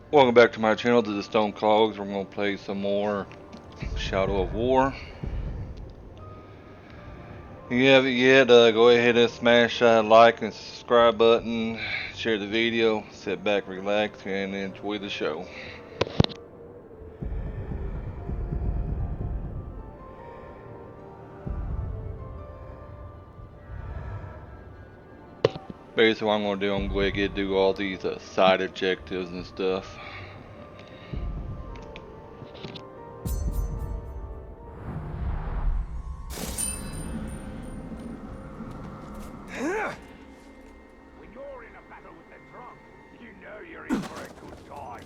Welcome back to my channel, to the Stone Clogs. We're going to play some more Shadow of War. If you haven't yet, go ahead and smash that like and subscribe button, share the video, sit back, relax, and enjoy the show. Basically what I'm going to do, I'm going to do all these side objectives and stuff. When you're in a battle with the drunk, you know you're in for a good time.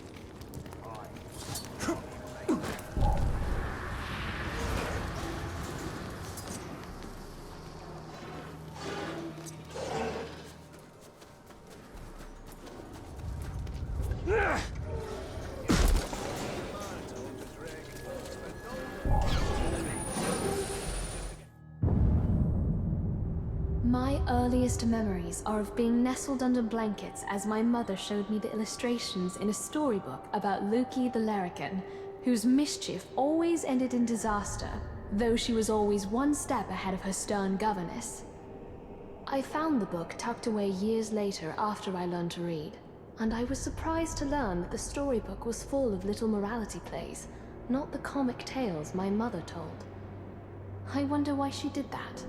My earliest memories are of being nestled under blankets as my mother showed me the illustrations in a storybook about Luki the Larrikin, whose mischief always ended in disaster, though she was always one step ahead of her stern governess. I found the book tucked away years later after I learned to read, and I was surprised to learn that the storybook was full of little morality plays, not the comic tales my mother told. I wonder why she did that.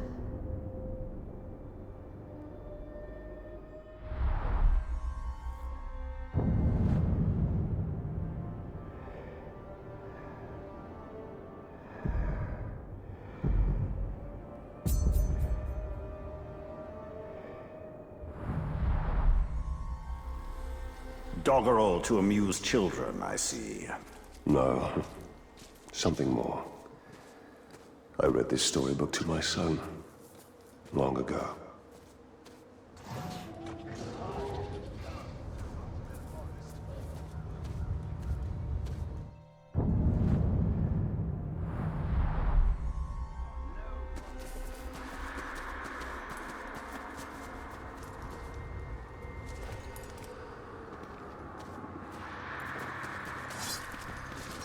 Doggerel to amuse children, I see. No, something more. I read this storybook to my son long ago.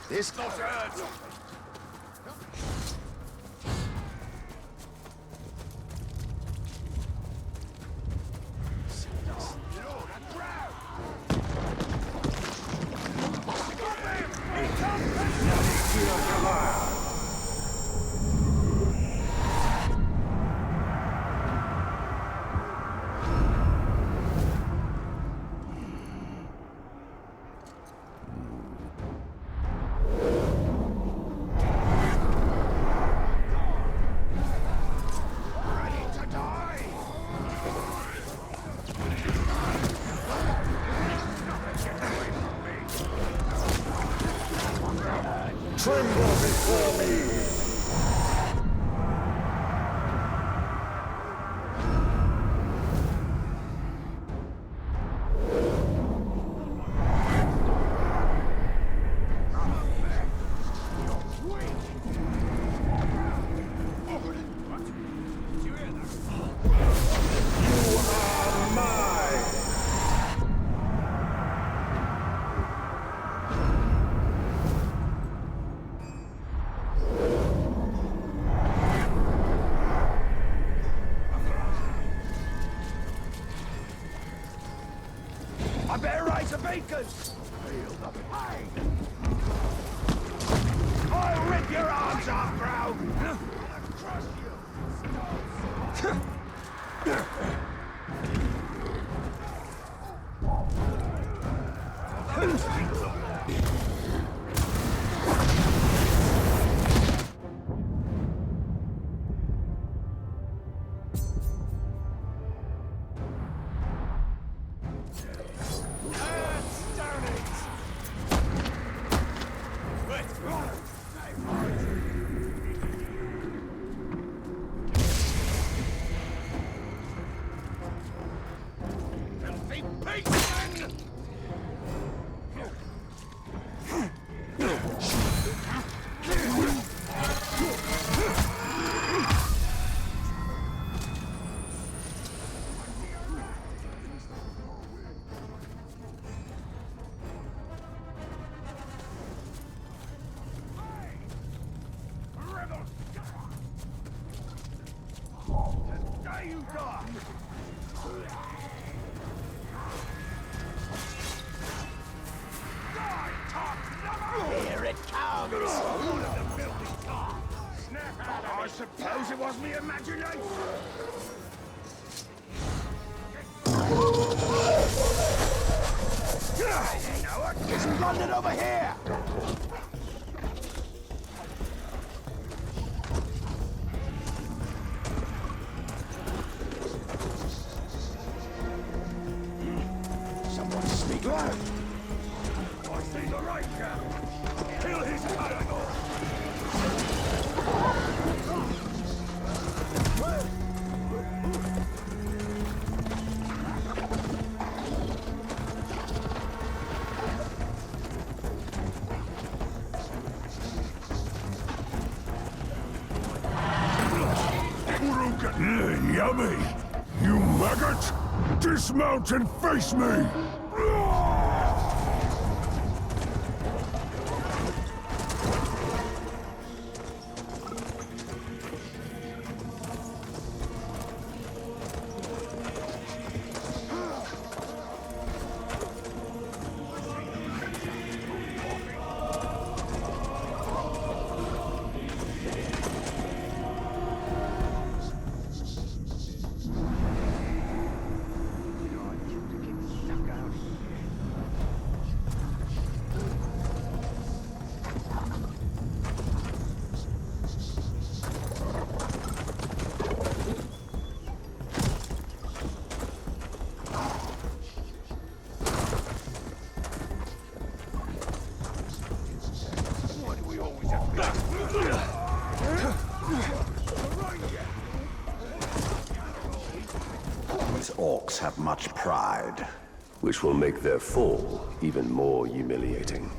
This not hurt. Tremble before me! You are mine! I better raise a beacon. Feel the pain. I'll rip your arms off, bro. I'll crush suppose it was me imagination. You know what? Get some London over here! Someone speak loud! I see the ranger! Kill his Paragon! Yummy! You maggot! Dismount and face me! These orcs have much pride. Which will make their fall even more humiliating.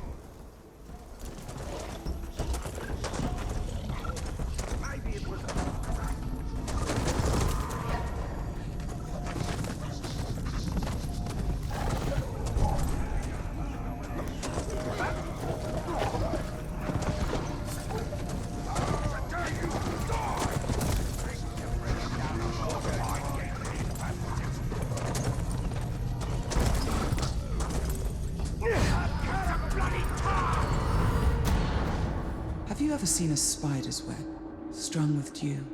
Have you ever seen a spider's web strung with dew?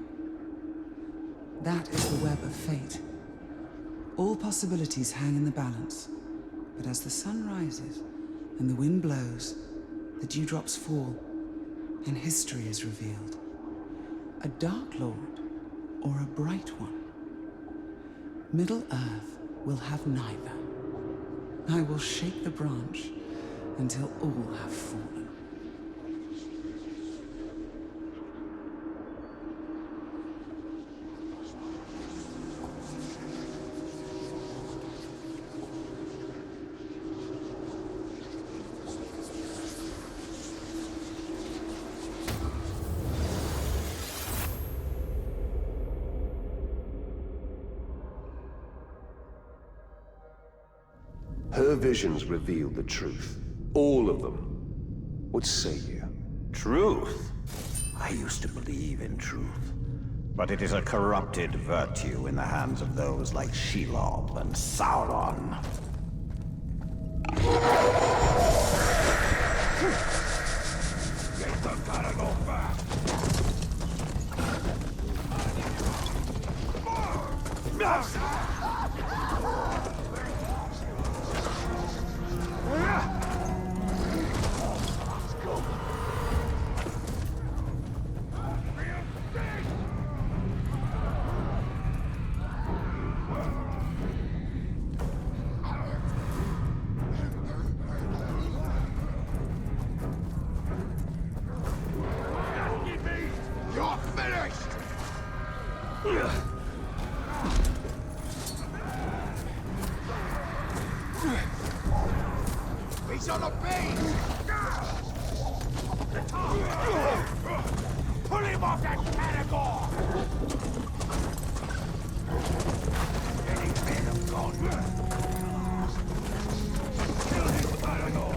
That is the web of fate. All possibilities hang in the balance, but as the sun rises and the wind blows, the dewdrops fall, and history is revealed. A Dark Lord or a Bright One. Middle-earth will have neither. I will shake the branch until all have fallen. Her visions revealed the truth. All of them. What say you? Truth? I used to believe in truth. But it is a corrupted virtue in the hands of those like Shelob and Sauron. Get the Paragon back! You're finished! He's on a beat! Pull him off that Paragon! Any men have gone. Kill his Paragon!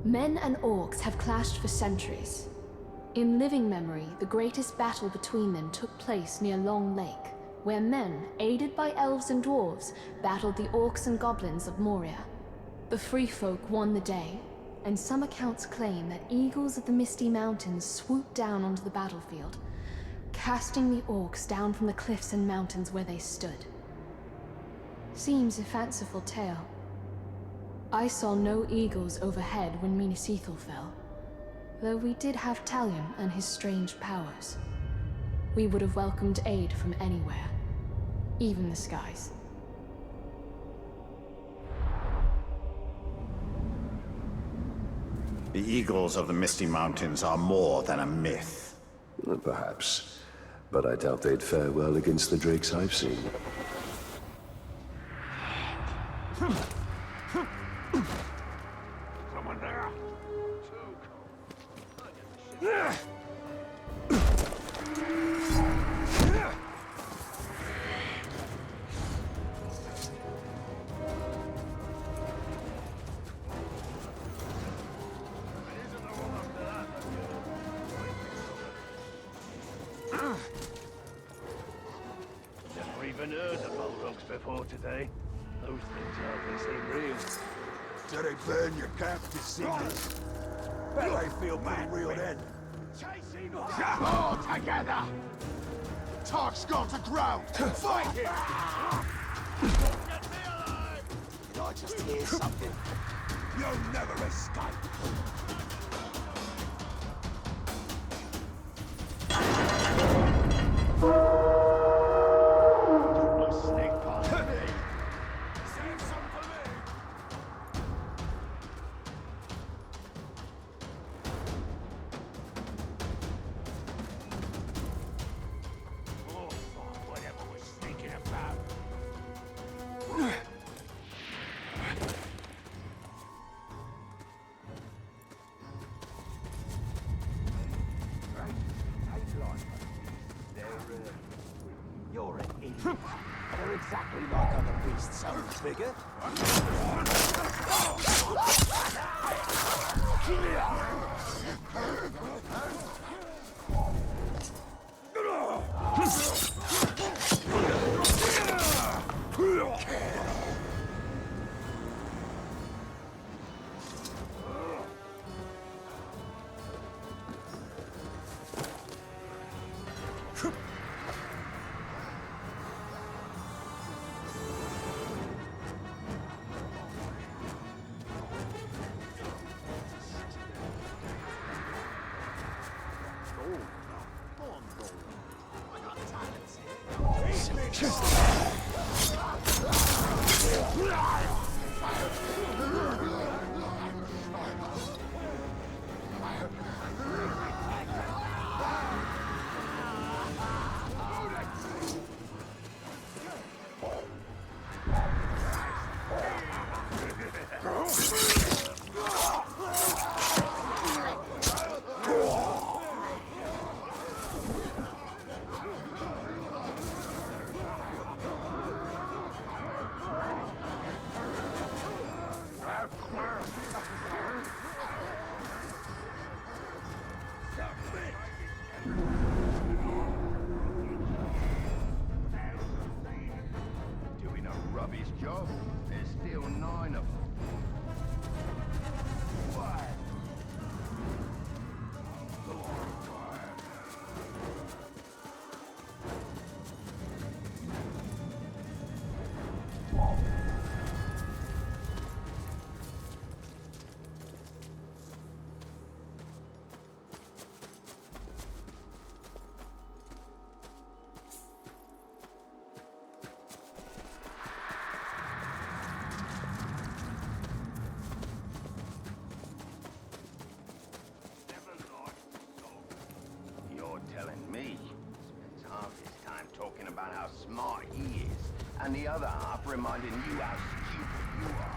Men and orcs have clashed for centuries. In living memory, the greatest battle between them took place near Long Lake, where men, aided by elves and dwarves, battled the orcs and goblins of Moria. The free folk won the day, and some accounts claim that eagles of the Misty Mountains swooped down onto the battlefield, casting the orcs down from the cliffs and mountains where they stood. Seems a fanciful tale. I saw no eagles overhead when Minas Ithil fell, though we did have Talion and his strange powers. We would have welcomed aid from anywhere, even the skies. The eagles of the Misty Mountains are more than a myth. Perhaps, but I doubt they'd fare well against the drakes I've seen. Someone there? Never even heard of Balrogs before today. Those things hardly seem real. Do they burn your camp to see this? Bet they feel pretty real then. Chasing All together! Tark's gone to ground! Fight him! Get me alive! Did I just hear something? You'll never escape! No snake past me! Save some for me! Oh, fuck, whatever we're sneaking about. You're an idiot. They're exactly like other beasts, so bigger. and the other half reminding you how stupid you are.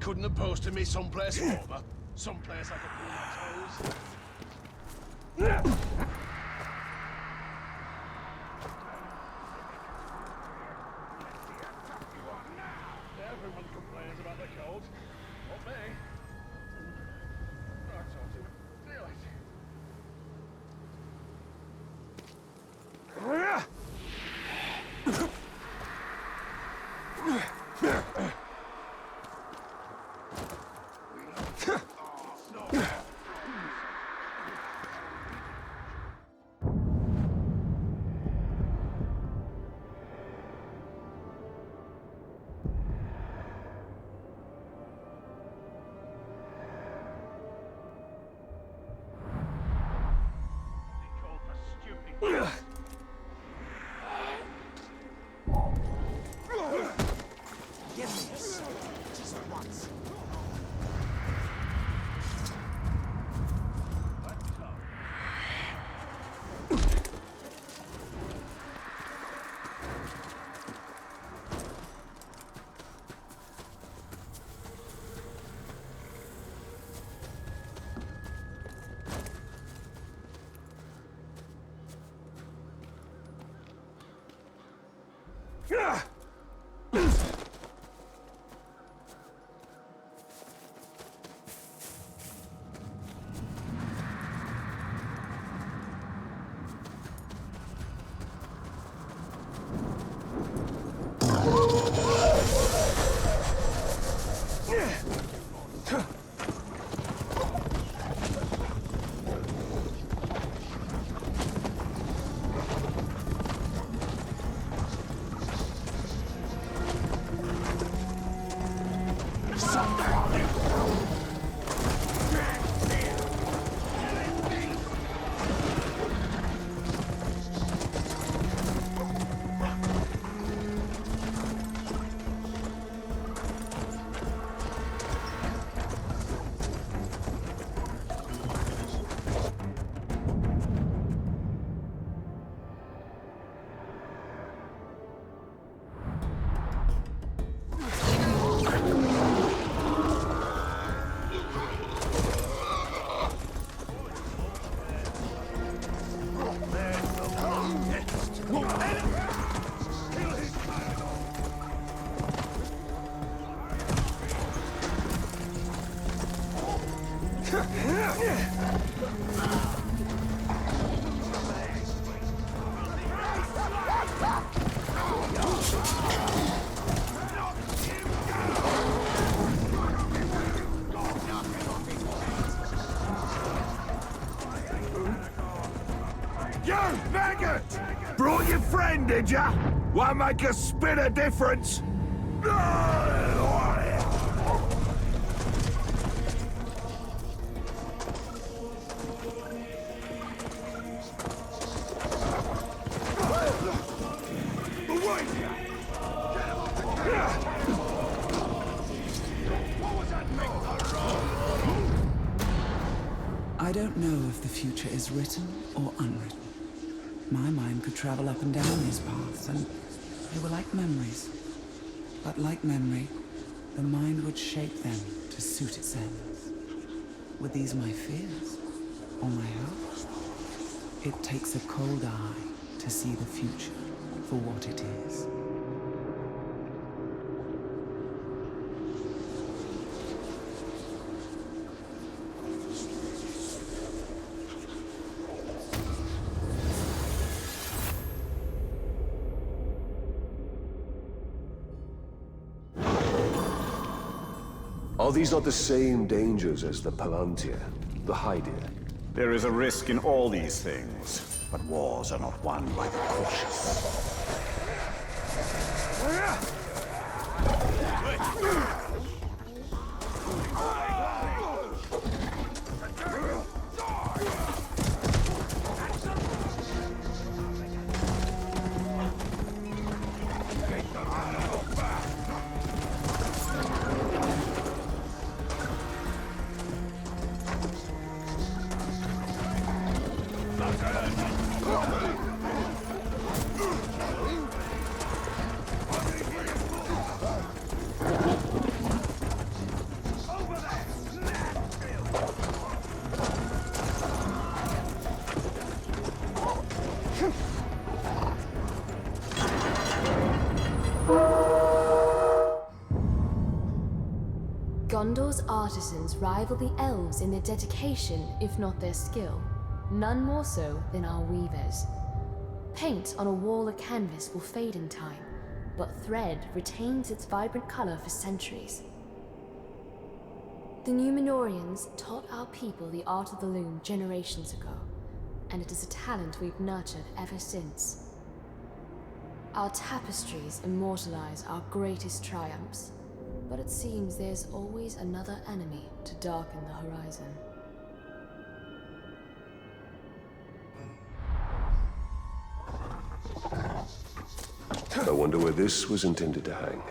Couldn't have posted me someplace warmer? Someplace I could pull my toes? Everyone complains about the cold. Not me. I told you. Feel it. Give me a sword, just once. You maggot! Brought your friend, did ya? Won't make a spit of difference. I don't know if the future is written or unwritten. My mind could travel up and down these paths, and they were like memories. But like memory, the mind would shape them to suit its ends. Were these my fears or my hopes? It takes a cold eye to see the future for what it is. Are these not the same dangers as the Palantir, the Hydir? There is a risk in all these things, but wars are not won by the cautious. Gondor's artisans rival the elves in their dedication, if not their skill. None more so than our weavers. Paint on a wall of canvas will fade in time, but thread retains its vibrant color for centuries. The Númenóreans taught our people the art of the loom generations ago, and it is a talent we've nurtured ever since. Our tapestries immortalize our greatest triumphs, but it seems there's always another enemy to darken the horizon. I wonder where this was intended to hang.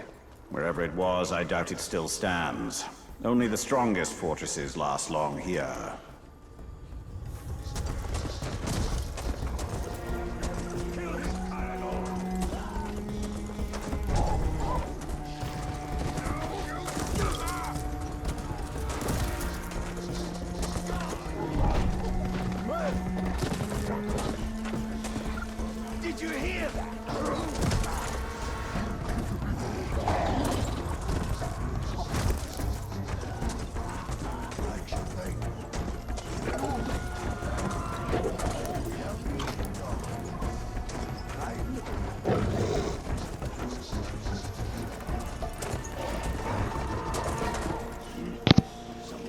Wherever it was, I doubt it still stands. Only the strongest fortresses last long here. Did you hear that?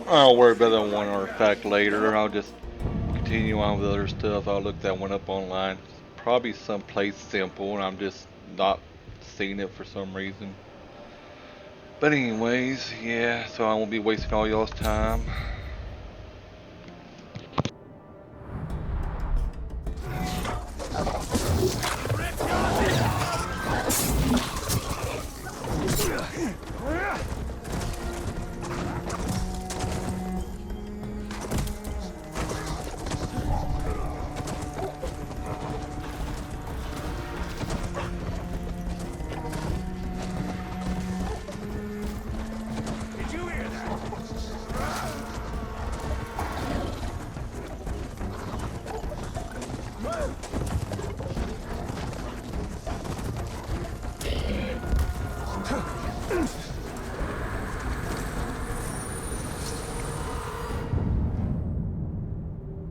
I'll worry about that one artifact later. I'll just continue on with other stuff. I'll look that one up online. Probably someplace simple, and I'm just not seeing it for some reason. But anyways, yeah, so I won't be wasting all y'all's time. Did you hear that?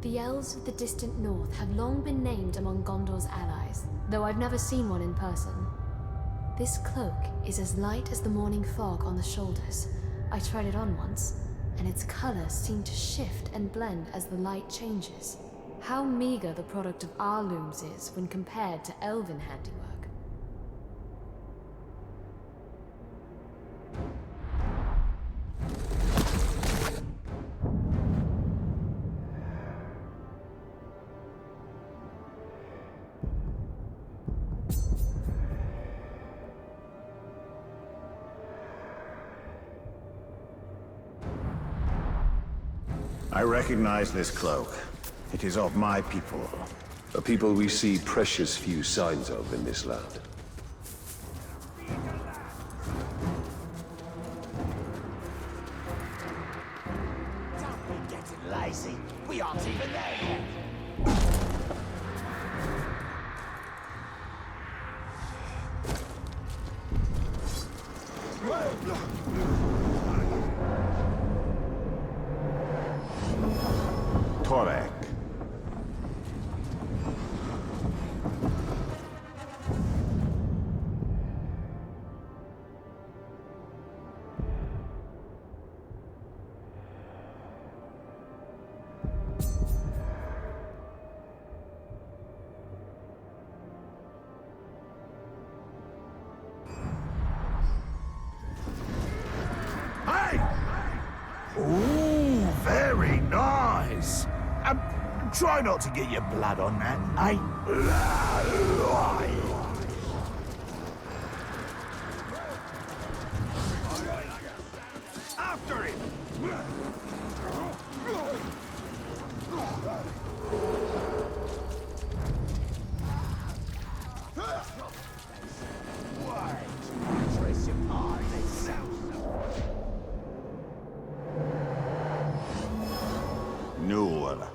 The elves of the distant north have long been named among Gondor's allies, though I've never seen one in person. This cloak is as light as the morning fog on the shoulders. I tried it on once, and its colors seem to shift and blend as the light changes. How meager the product of our looms is when compared to elven handiwork. I recognize this cloak. It is of my people. A people we see precious few signs of in this land. Don't be getting lazy. We aren't even there yet. Torek. Try not to get your blood on that, eh? After him! Newell.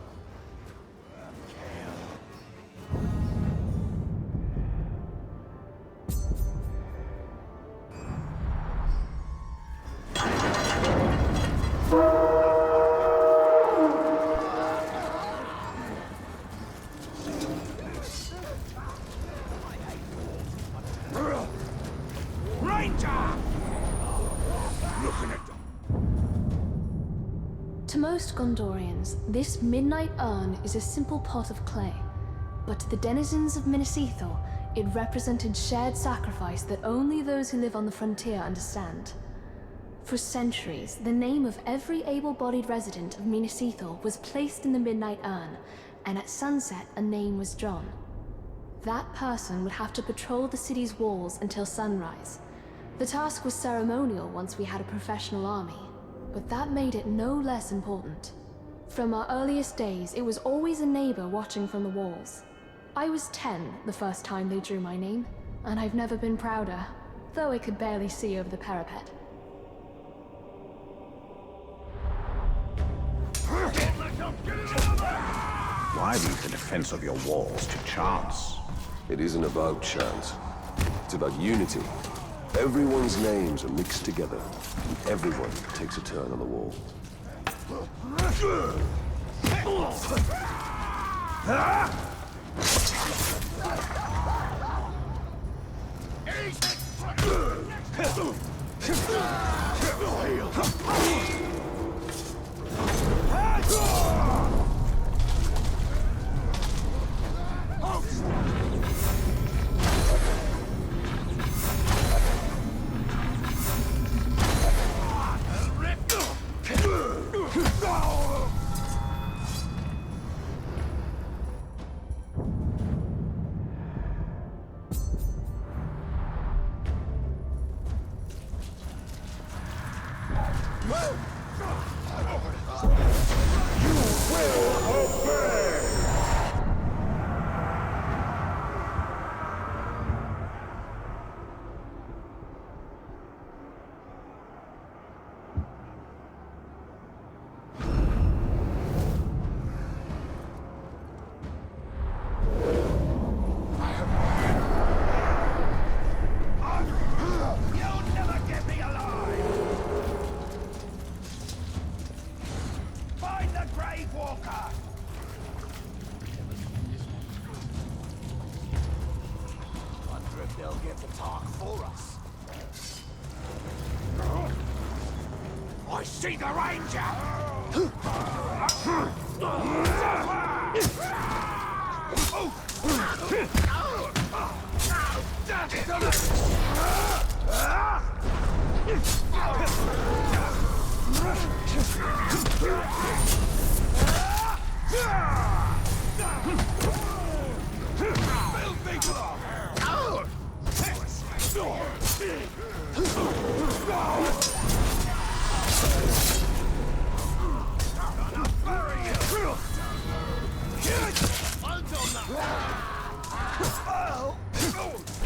Ranger! Looking at them. To most Gondorians, this midnight urn is a simple pot of clay. But to the denizens of Minas Ithil, it represented shared sacrifice that only those who live on the frontier understand. For centuries, the name of every able-bodied resident of Minas Ithil was placed in the midnight urn, and at sunset a name was drawn. That person would have to patrol the city's walls until sunrise. The task was ceremonial once we had a professional army, but that made it no less important. From our earliest days, it was always a neighbor watching from the walls. I was 10 the first time they drew my name, and I've never been prouder, though I could barely see over the parapet. Why leave the defense of your walls to chance? It isn't about chance. It's about unity. Everyone's names are mixed together, and everyone takes a turn on the wall. I see the Ranger!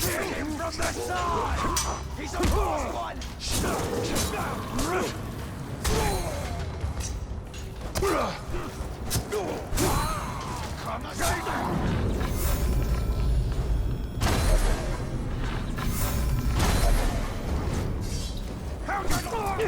Get him from the side! He's a boss one! Come on!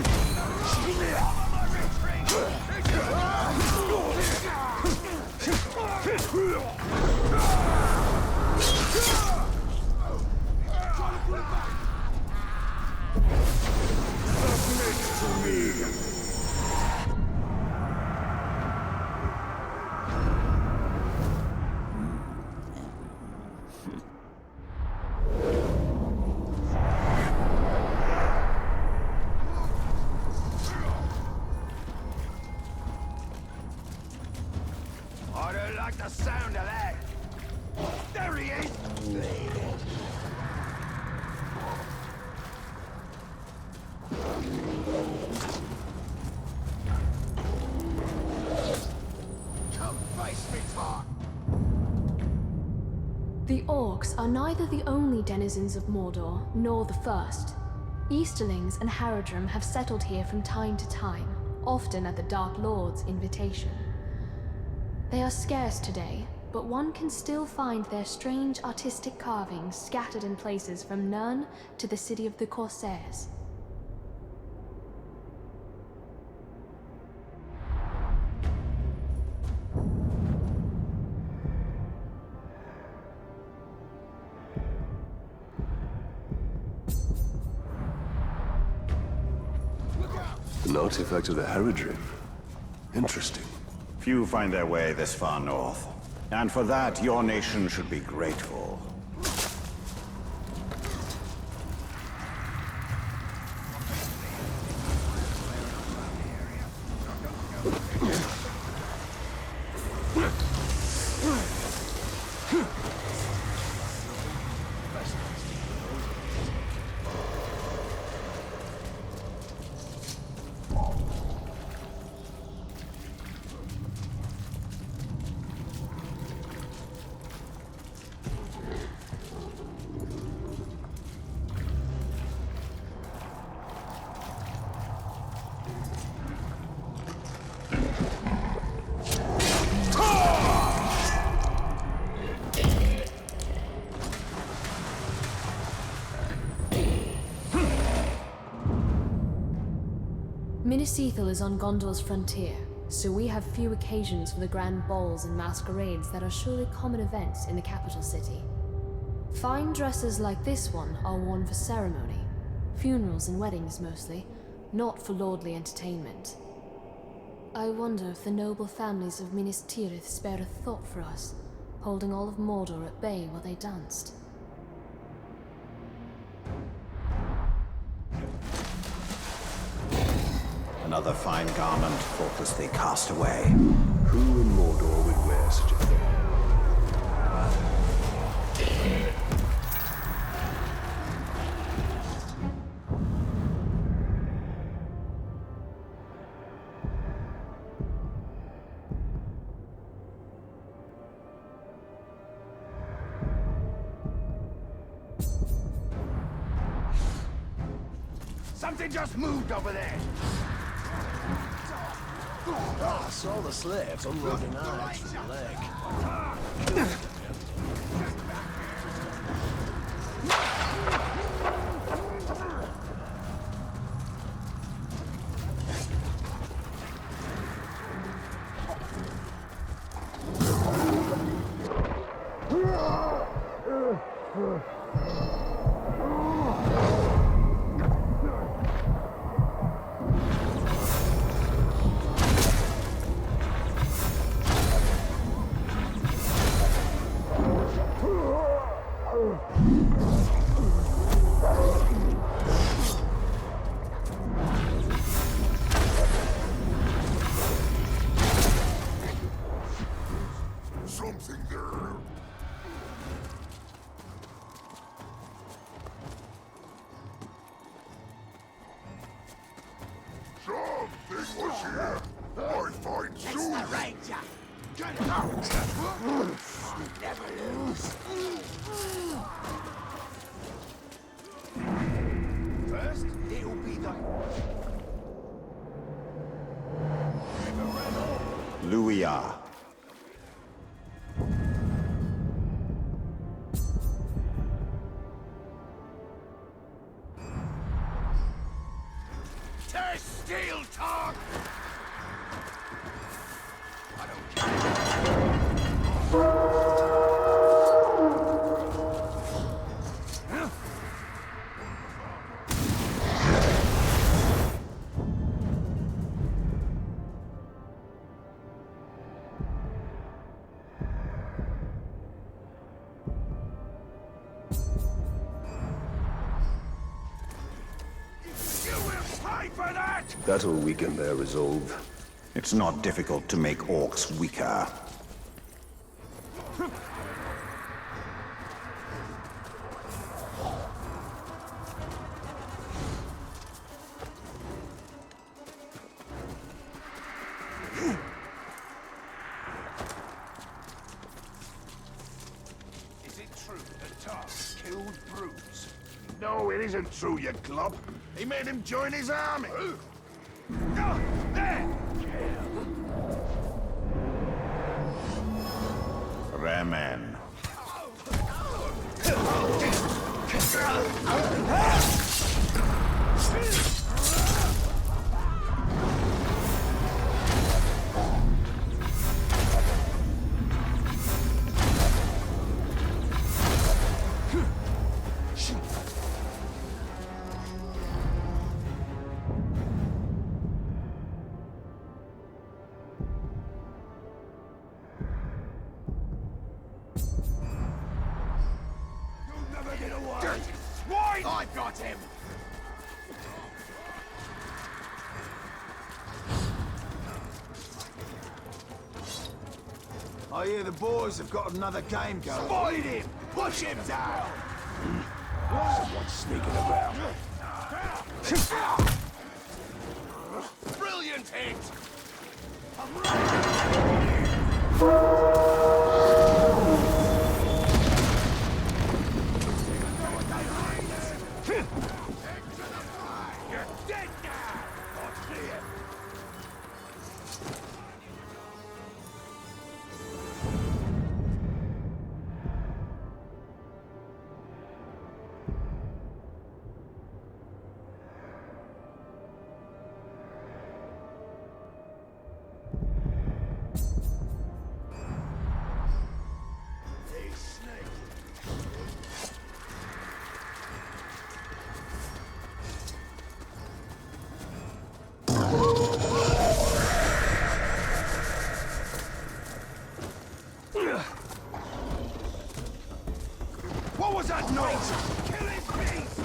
like the sound of that. There he is! Come face me, talk! The Orcs are neither the only denizens of Mordor, nor the first. Easterlings and Haradrim have settled here from time to time, often at the Dark Lord's invitation. They are scarce today, but one can still find their strange artistic carvings scattered in places from Nirn to the city of the Corsairs. An artifact of the Haradrim. Interesting. Few find their way this far north. And for that, your nation should be grateful. Minas Ithil is on Gondor's frontier, so we have few occasions for the grand balls and masquerades that are surely common events in the capital city. Fine dresses like this one are worn for ceremony, funerals and weddings mostly, not for lordly entertainment. I wonder if the noble families of Minas Tirith spared a thought for us, holding all of Mordor at bay while they danced. Another fine garment thoughtlessly cast away. Who in Mordor would wear such a thing? Something just moved over there! I saw the slaves unloading knives from the leg. Something there. Something was here. I find soon. It's the Ranger! Get it out! Never lose! First, it'll be the... Luia. Tear steel, Tark! I don't care. For that! That'll weaken their resolve. It's not difficult to make orcs weaker. Is it true that Tarth killed Bruce? No, it isn't true, you club. He made him join his army. There! Remen. You'll never get away. Dirty swine! I got him! I hear the boys have got another game going. Fight him! Push him down! Someone's sneaking about. Brilliant hit! You're dead now! I see it. These snakes. What was that noise? Killing beast!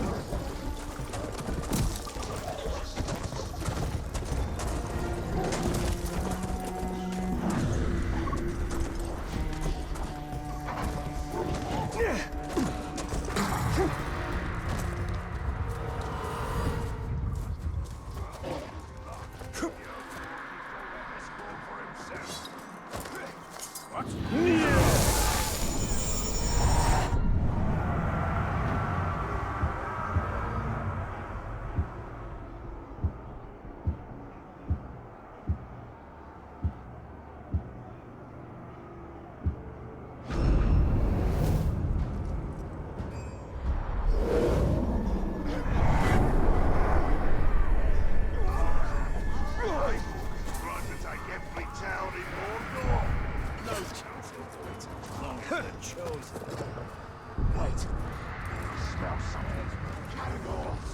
Trying to take every town in Mordor. No chance he'll do it. Long for the chosen. Wait. Smell something. Caragors.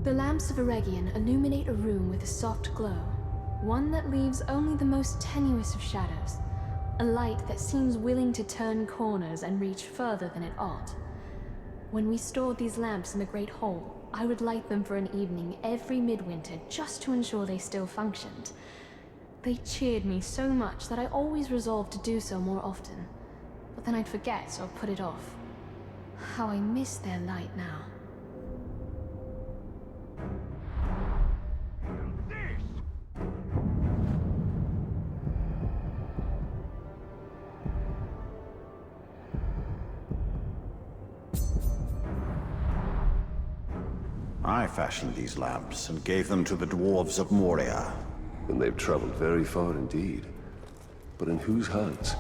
The lamps of Eregion illuminate a room with a soft glow, one that leaves only the most tenuous of shadows, a light that seems willing to turn corners and reach further than it ought. When we stored these lamps in the Great Hall, I would light them for an evening every midwinter just to ensure they still functioned. They cheered me so much that I always resolved to do so more often, but then I'd forget or put it off. How I miss their light now. I fashioned these lamps and gave them to the dwarves of Moria. And they've traveled very far indeed. But in whose hands?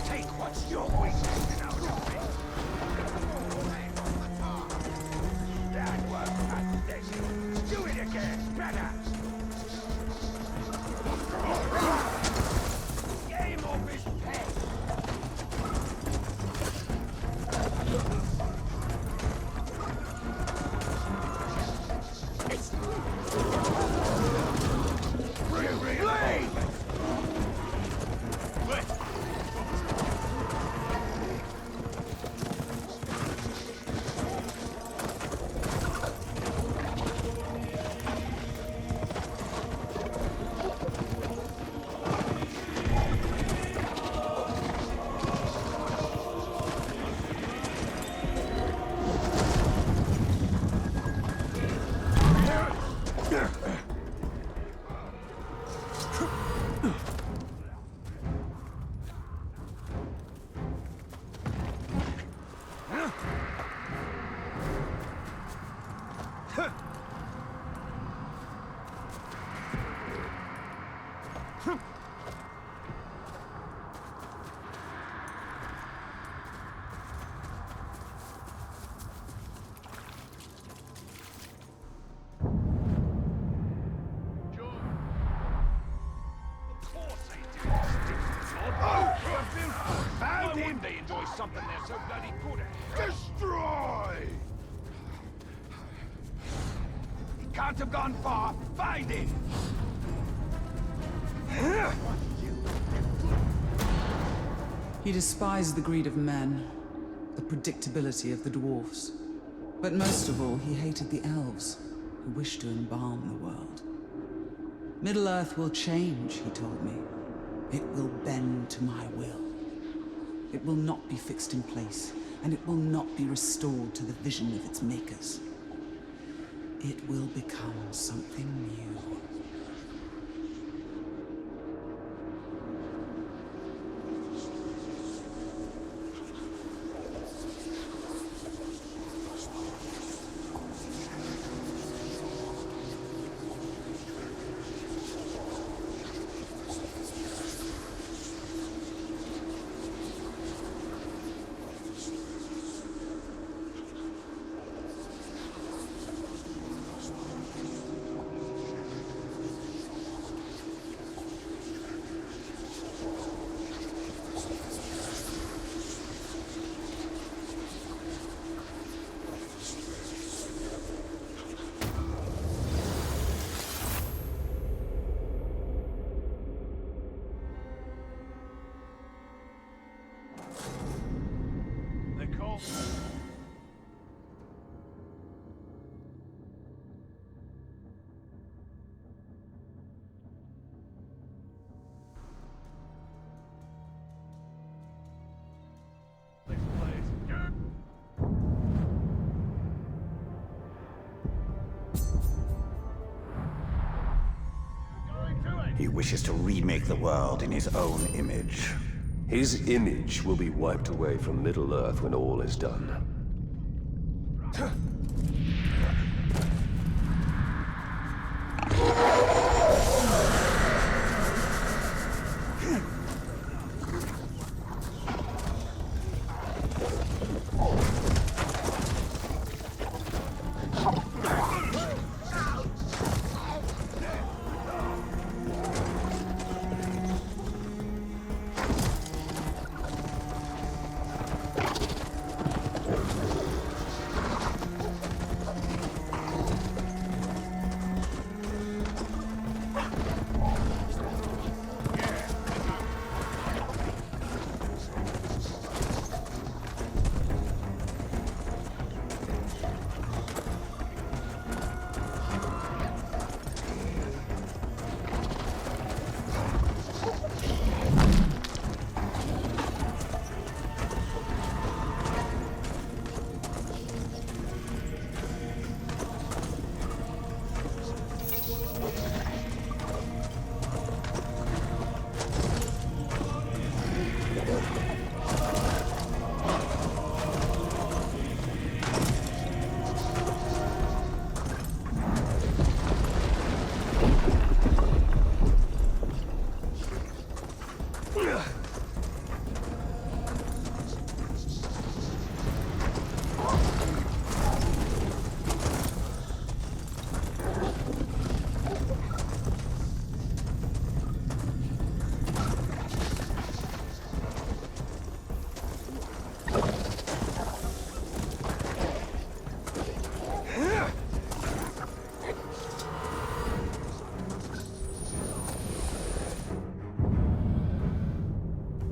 Take what's yours out of me. That was fantastic. Do it again, better. Why wouldn't they enjoy something they're so bloody good at? Destroy! He can't have gone far. Find him! He despised the greed of men, the predictability of the dwarfs. But most of all, he hated the elves, who wished to embalm the world. Middle-earth will change, he told me. It will bend to my will. It will not be fixed in place, and it will not be restored to the vision of its makers. It will become something new. He wishes to remake the world in his own image. His image will be wiped away from Middle-earth when all is done.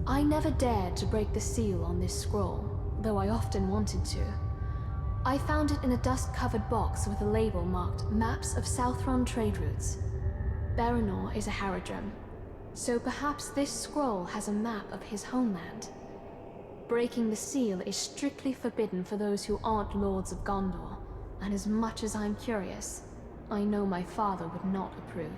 I never dared to break the seal on this scroll, though I often wanted to. I found it in a dust-covered box with a label marked Maps of Southron Trade Routes. Baranor is a Haradrim, so perhaps this scroll has a map of his homeland. Breaking the seal is strictly forbidden for those who aren't Lords of Gondor, and as much as I'm curious, I know my father would not approve.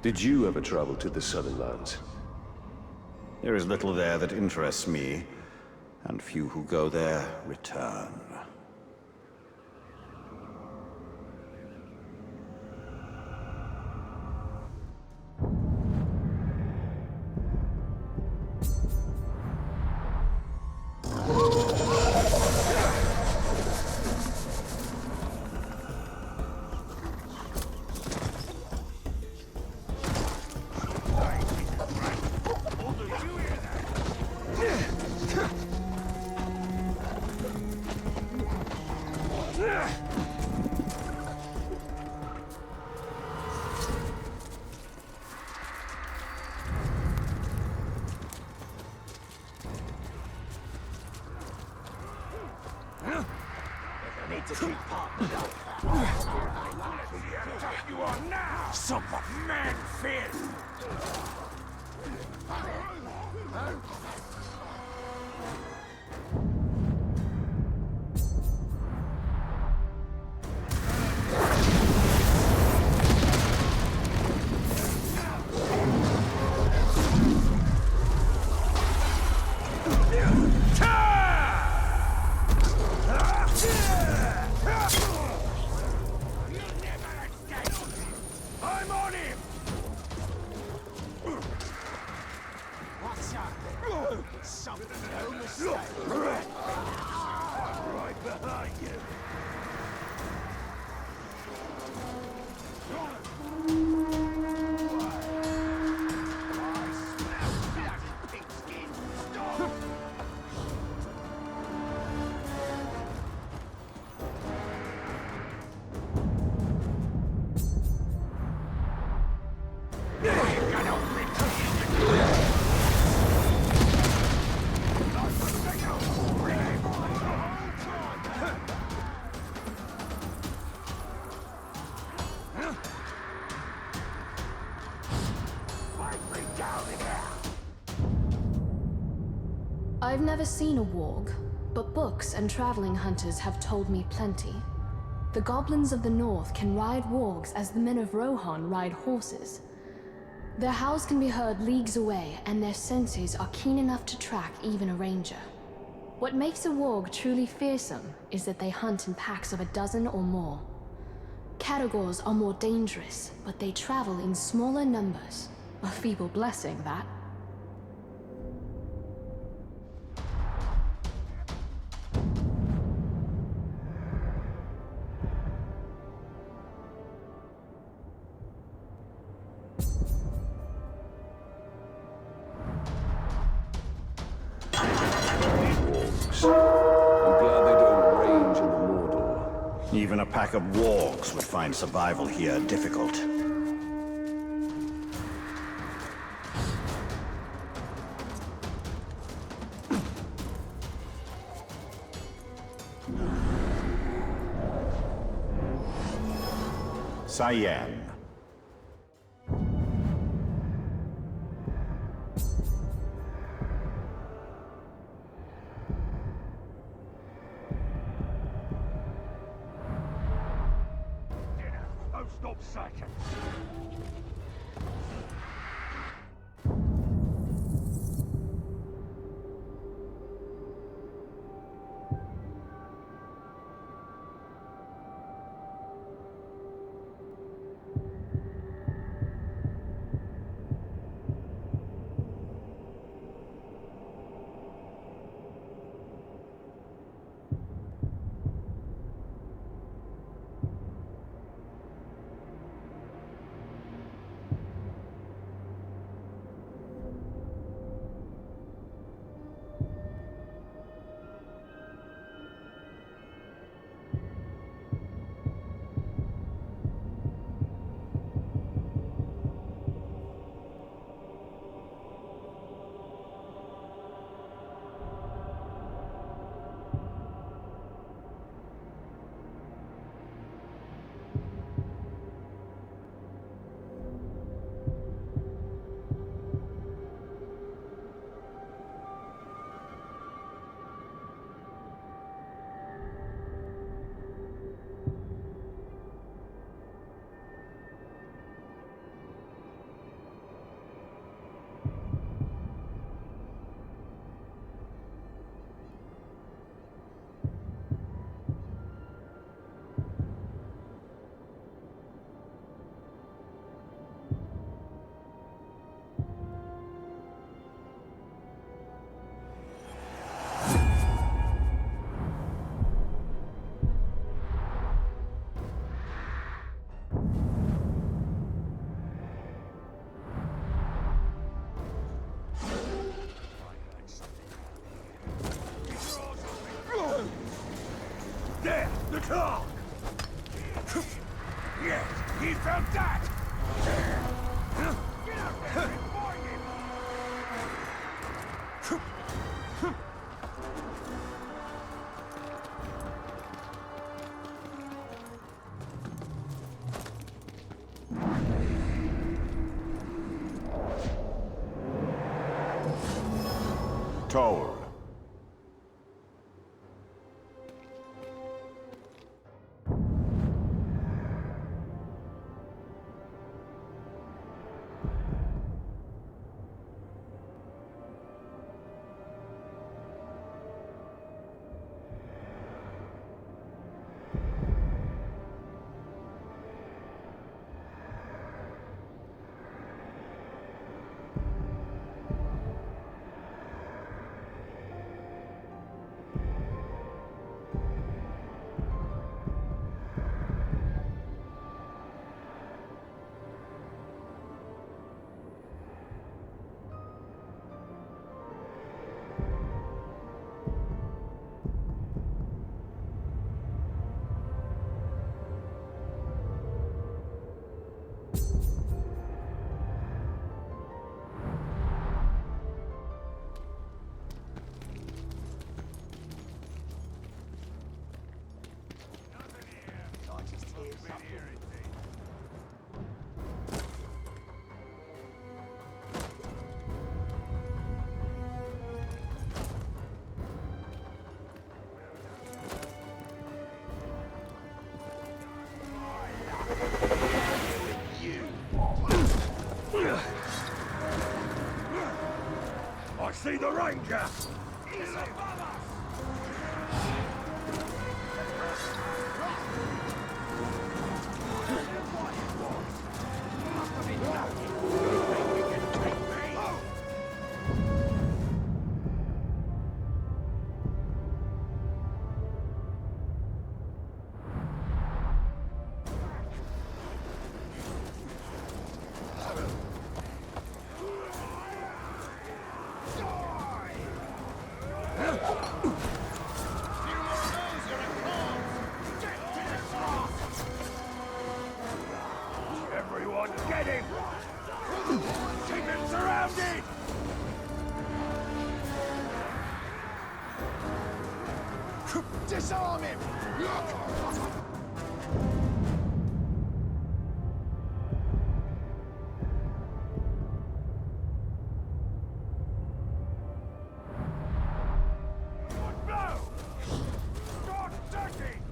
Did you ever travel to the Southern Lands? There is little there that interests me, and few who go there return. to keep partnered up. You are now! Someone Man fist! I'm on him! Watch out! Something no mistake. Right behind you! I smell bloody pigskin! Stop! I've never seen a warg, but books and traveling hunters have told me plenty. The goblins of the north can ride wargs as the men of Rohan ride horses. Their howls can be heard leagues away, and their senses are keen enough to track even a ranger. What makes a warg truly fearsome is that they hunt in packs of a dozen or more. Caragors are more dangerous, but they travel in smaller numbers. A feeble blessing, that. I'm glad they don't range in the Mordor. Even a pack of wargs would find survival here difficult. Cyan. Oh, stop seconds! There, the car! Yes, he found that! Get out there and find him! told. I see the Ranger! He's above us! Everyone, get him! Keep him surrounded! Disarm him! Blow! Start searching!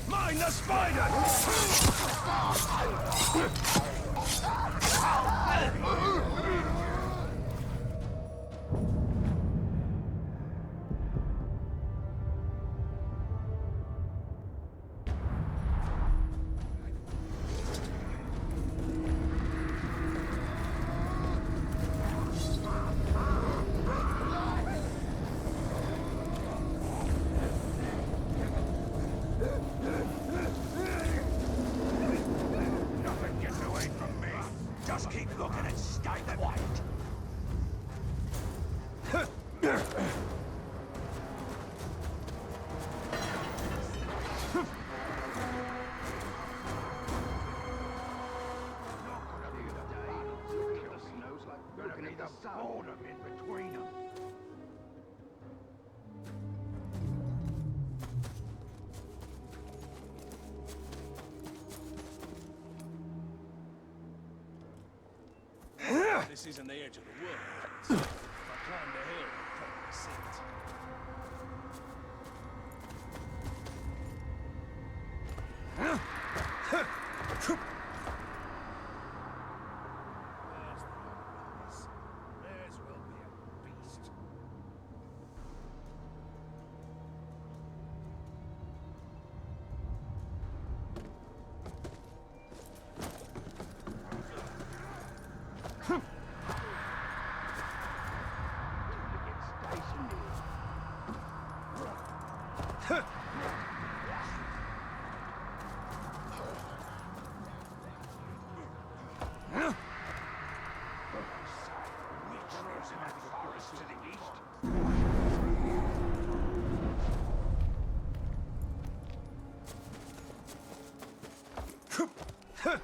Mind the spider! Nothing gets away from me! Just keep looking and stay quiet. Gonna be the boredom in between them. This isn't the edge of the world. If I climbed the hill, I'd probably see it. May as well be a beast. Forest to the east. The fort's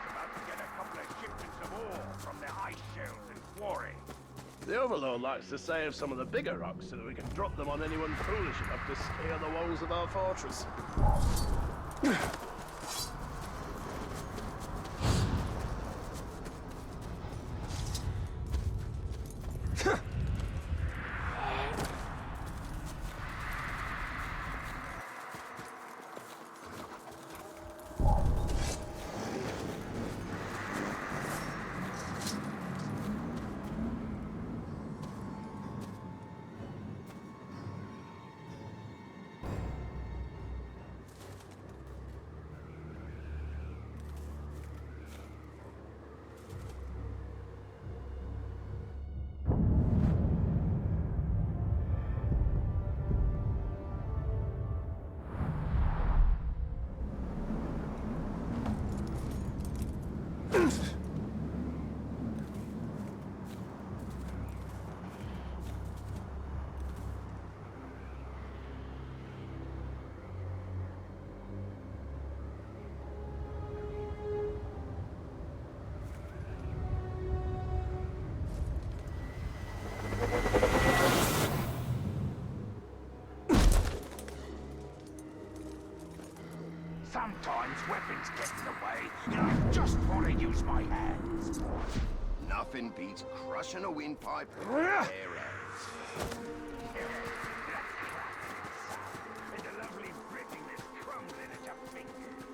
about to get a couple of shipments of ore from the ice shells and quarry. The Overlord likes to save some of the bigger rocks so that we can drop them on anyone foolish enough to scale the walls of our fortress. Sometimes weapons get in the way, and I just want to use my hands. Nothing beats crushing a windpipe with bare hands. There's a lovely brittling that's crumbling at your fingers.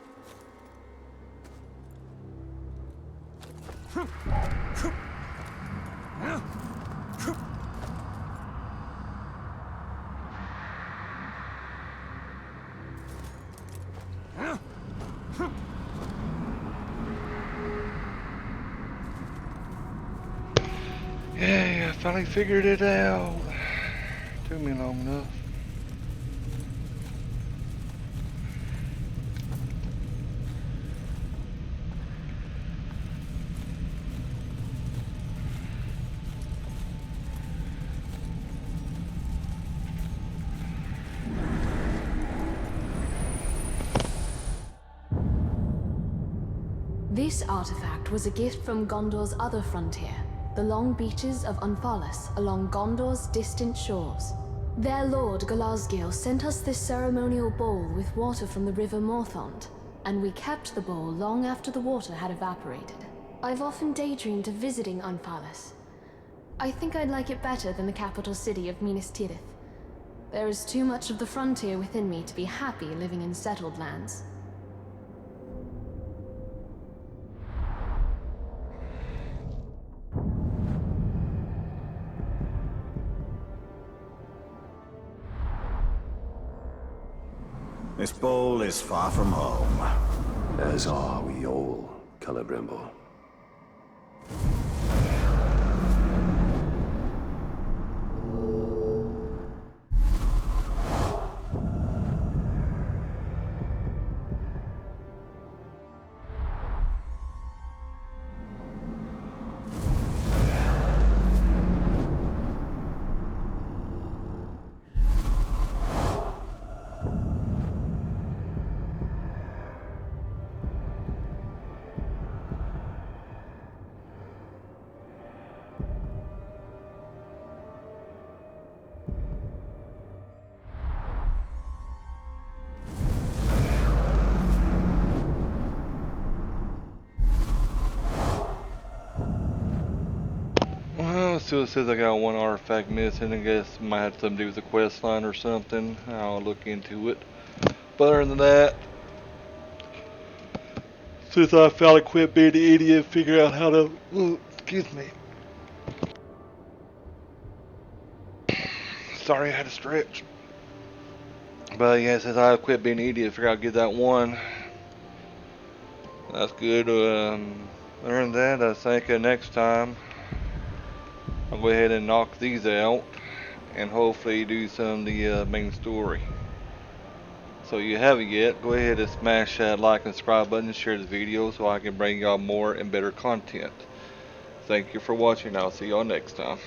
Yay, I finally figured it out. Took me long enough. This artifact was a gift from Gondor's other frontier, the long beaches of Unthalas along Gondor's distant shores. Their lord Galazgil sent us this ceremonial bowl with water from the river Morthond, and we kept the bowl long after the water had evaporated. I've often daydreamed of visiting Unthalas. I think I'd like it better than the capital city of Minas Tirith. There is too much of the frontier within me to be happy living in settled lands. This bowl is far from home. As are we all, Celebrimbor. Still says I got one artifact missing. I guess it might have something to do with the quest line or something. I'll look into it. But other than that, since I finally quit being the idiot, figure out how to. Excuse me. Sorry, I had to stretch. But yeah, since I quit being an idiot, figure out to get that one. That's good. Other than that, I think next time I'll go ahead and knock these out and hopefully do some of the main story. So if you haven't yet, go ahead and smash that like and subscribe button and share this video so I can bring y'all more and better content. Thank you for watching. I'll see y'all next time.